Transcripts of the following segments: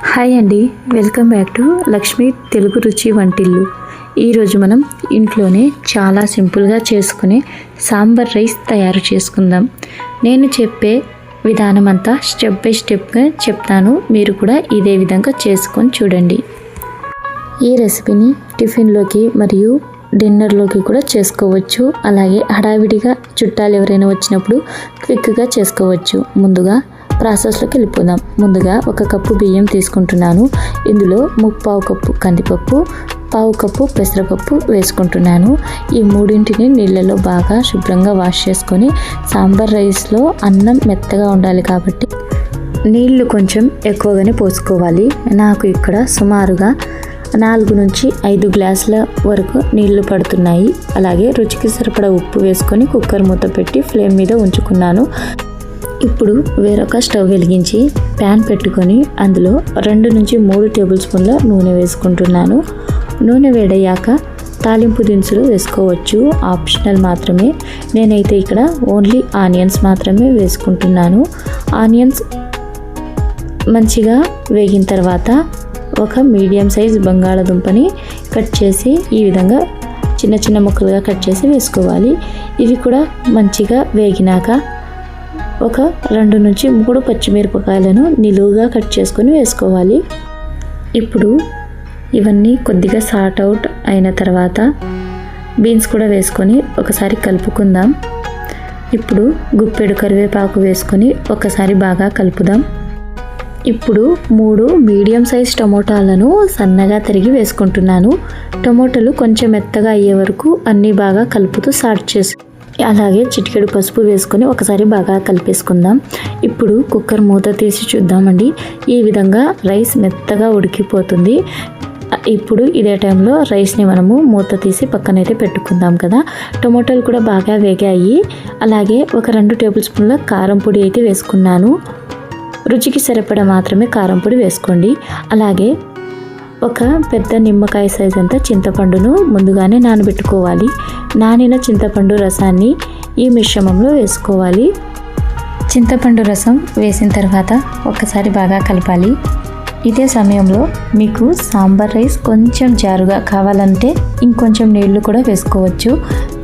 Hi అండి, welcome back to Lakshmi Telugu రుచి వంటిల్లు. ఈరోజు మనం ఇంట్లోనే చాలా సింపుల్గా చేసుకునే సాంబార్ రైస్ తయారు చేసుకుందాం. నేను చెప్పే విధానం అంతా స్టెప్ బై స్టెప్గా చెప్తాను, మీరు కూడా ఇదే విధంగా చేసుకొని చూడండి. ఈ రెసిపీని టిఫిన్లోకి మరియు డిన్నర్లోకి కూడా చేసుకోవచ్చు. అలాగే హడావిడిగా చుట్టాలు ఎవరైనా వచ్చినప్పుడు క్విక్గా చేసుకోవచ్చు. ముందుగా ప్రాసెస్లోకి వెళ్ళిపోదాం. ముందుగా 1 కప్పు బియ్యం తీసుకుంటున్నాను. ఇందులో 3/4 కప్పు కందిపప్పు, 1/4 కప్పు పెసరపప్పు వేసుకుంటున్నాను. ఈ మూడింటిని నీళ్ళలో బాగా శుభ్రంగా వాష్ చేసుకొని, సాంబార్ రైస్లో అన్నం మెత్తగా ఉండాలి కాబట్టి నీళ్లు కొంచెం ఎక్కువగానే పోసుకోవాలి. నాకు ఇక్కడ సుమారుగా 4 నుంచి 5 గ్లాసుల వరకు నీళ్లు పడుతున్నాయి. అలాగే రుచికి సరిపడా ఉప్పు వేసుకొని కుక్కర్ మూత పెట్టి ఫ్లేమ్ మీద ఉంచుకున్నాను. ఇప్పుడు వేరొక స్టవ్ వెలిగించి ప్యాన్ పెట్టుకొని అందులో 2 నుంచి 3 టేబుల్ స్పూన్ల నూనె వేసుకుంటున్నాను. నూనె వేడయ్యాక తాలింపు దినుసులు వేసుకోవచ్చు, ఆప్షనల్ మాత్రమే. నేనైతే ఇక్కడ ఓన్లీ ఆనియన్స్ మాత్రమే వేసుకుంటున్నాను. ఆనియన్స్ మంచిగా వేగిన తర్వాత ఒక మీడియం సైజ్ బంగాళదుంపని కట్ చేసి ఈ విధంగా చిన్న చిన్న ముక్కలుగా కట్ చేసి వేసుకోవాలి. ఇవి కూడా మంచిగా వేగినాక ఒక 2 నుంచి 3 పచ్చిమిరపకాయలను నిలువుగా కట్ చేసుకొని వేసుకోవాలి. ఇప్పుడు ఇవన్నీ కొద్దిగా సార్ట్ అవుట్ అయిన తర్వాత బీన్స్ కూడా వేసుకొని ఒకసారి కలుపుకుందాం. ఇప్పుడు గుప్పెడు కరివేపాకు వేసుకొని ఒకసారి బాగా కలుపుదాం. ఇప్పుడు 3 మీడియం సైజ్ టమోటాలను సన్నగా తరిగి వేసుకుంటున్నాను. టమోటాలు కొంచెం మెత్తగా అయ్యే వరకు అన్నీ బాగా కలుపుతూ సార్ట్ చేసి, అలాగే చిటికెడు పసుపు వేసుకొని ఒకసారి బాగా కలిపేసుకుందాం. ఇప్పుడు కుక్కర్ మూత తీసి చూద్దామండి. ఈ విధంగా రైస్ మెత్తగా ఉడికిపోతుంది. ఇప్పుడు ఇదే టైంలో రైస్ని మనము మూత తీసి పక్కనైతే పెట్టుకుందాం కదా. టమోటాలు కూడా బాగా వేగాయి. అలాగే ఒక 2 టేబుల్ స్పూన్ల కారం పొడి అయితే వేసుకున్నాను. రుచికి సరిపడా మాత్రమే కారం పొడి వేసుకోండి. అలాగే ఒక పెద్ద నిమ్మకాయ సైజ్ అంతా చింతపండును ముందుగానే నానబెట్టుకోవాలి. నానిన చింతపండు రసాన్ని ఈ మిశ్రమంలో వేసుకోవాలి. చింతపండు రసం వేసిన తర్వాత ఒకసారి బాగా కలపాలి. ఇదే సమయంలో మీకు సాంబార్ రైస్ కొంచెం జారుగా కావాలంటే ఇంకొంచెం నీళ్లు కూడా వేసుకోవచ్చు.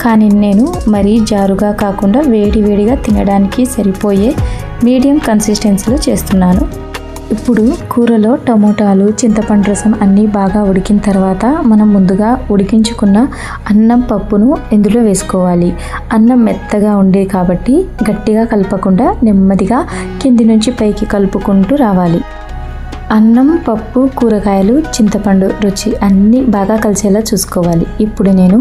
కానీ నేను మరీ జారుగా కాకుండా వేడివేడిగా తినడానికి సరిపోయే మీడియం కన్సిస్టెన్సీలో చేస్తున్నాను. ఇప్పుడు కూరలో టమోటాలు, చింతపండు రసం అన్నీ బాగా ఉడికిన తర్వాత మనం ముందుగా ఉడికించుకున్న అన్నం పప్పును ఇందులో వేసుకోవాలి. అన్నం మెత్తగా ఉండే కాబట్టి గట్టిగా కలపకుండా నెమ్మదిగా కింది నుంచి పైకి కలుపుకుంటూ రావాలి. అన్నం, పప్పు, కూరగాయలు, చింతపండు రుచి అన్నీ బాగా కలిసేలా చూసుకోవాలి. ఇప్పుడు నేను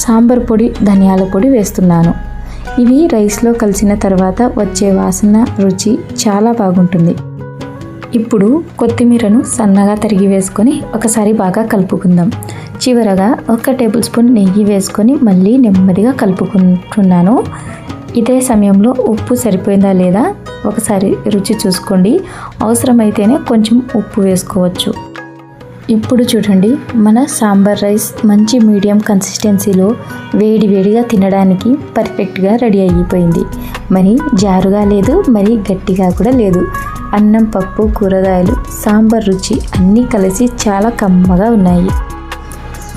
సాంబార్ పొడి, ధనియాల పొడి వేస్తున్నాను. ఇవి రైస్లో కలిసిన తర్వాత వచ్చే వాసన, రుచి చాలా బాగుంటుంది. ఇప్పుడు కొత్తిమీరను సన్నగా తరిగి వేసుకొని ఒకసారి బాగా కలుపుకుందాం. చివరగా 1 టేబుల్ స్పూన్ నెయ్యి వేసుకొని మళ్ళీ నెమ్మదిగా కలుపుకుంటున్నాను. ఇదే సమయంలో ఉప్పు సరిపోయిందా లేదా ఒకసారి రుచి చూసుకోండి. అవసరమైతేనే కొంచెం ఉప్పు వేసుకోవచ్చు. ఇప్పుడు చూడండి, మన సాంబార్ రైస్ మంచి మీడియం కన్సిస్టెన్సీలో వేడివేడిగా తినడానికి పర్ఫెక్ట్గా రెడీ అయిపోయింది. మరి జారుగా లేదు, మరి గట్టిగా కూడా లేదు. అన్నం, పప్పు, కూరగాయలు, సాంబార్ రుచి అన్నీ కలిసి చాలా కమ్మగా ఉన్నాయి.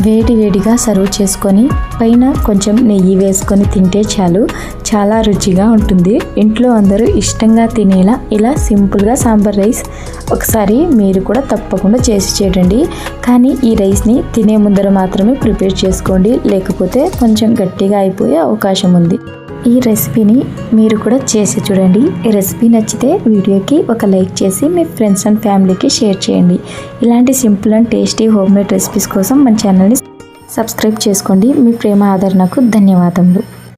వేడివేడిగా సర్వ్ చేసుకొని పైన కొంచెం నెయ్యి వేసుకొని తింటే చాలు, చాలా రుచిగా ఉంటుంది. ఇంట్లో అందరూ ఇష్టంగా తినేలా ఇలా సింపుల్గా సాంబార్ రైస్ ఒకసారి మీరు కూడా తప్పకుండా చేసి చూడండి. కానీ ఈ రైస్ని తినే ముందర మాత్రమే ప్రిపేర్ చేసుకోండి, లేకపోతే కొంచెం గట్టిగా అయిపోయే అవకాశం ఉంది. ఈ రెసిపీని మీరు కూడా చేసి చూడండి. ఈ రెసిపీ నచ్చితే వీడియోకి ఒక లైక్ చేసి మీ ఫ్రెండ్స్ అండ్ ఫ్యామిలీకి షేర్ చేయండి. ఇలాంటి simple and tasty home made recipes కోసం మన ఛానల్ని సబ్స్క్రైబ్ చేసుకోండి. మీ ప్రేమ ఆదరణకు ధన్యవాదములు.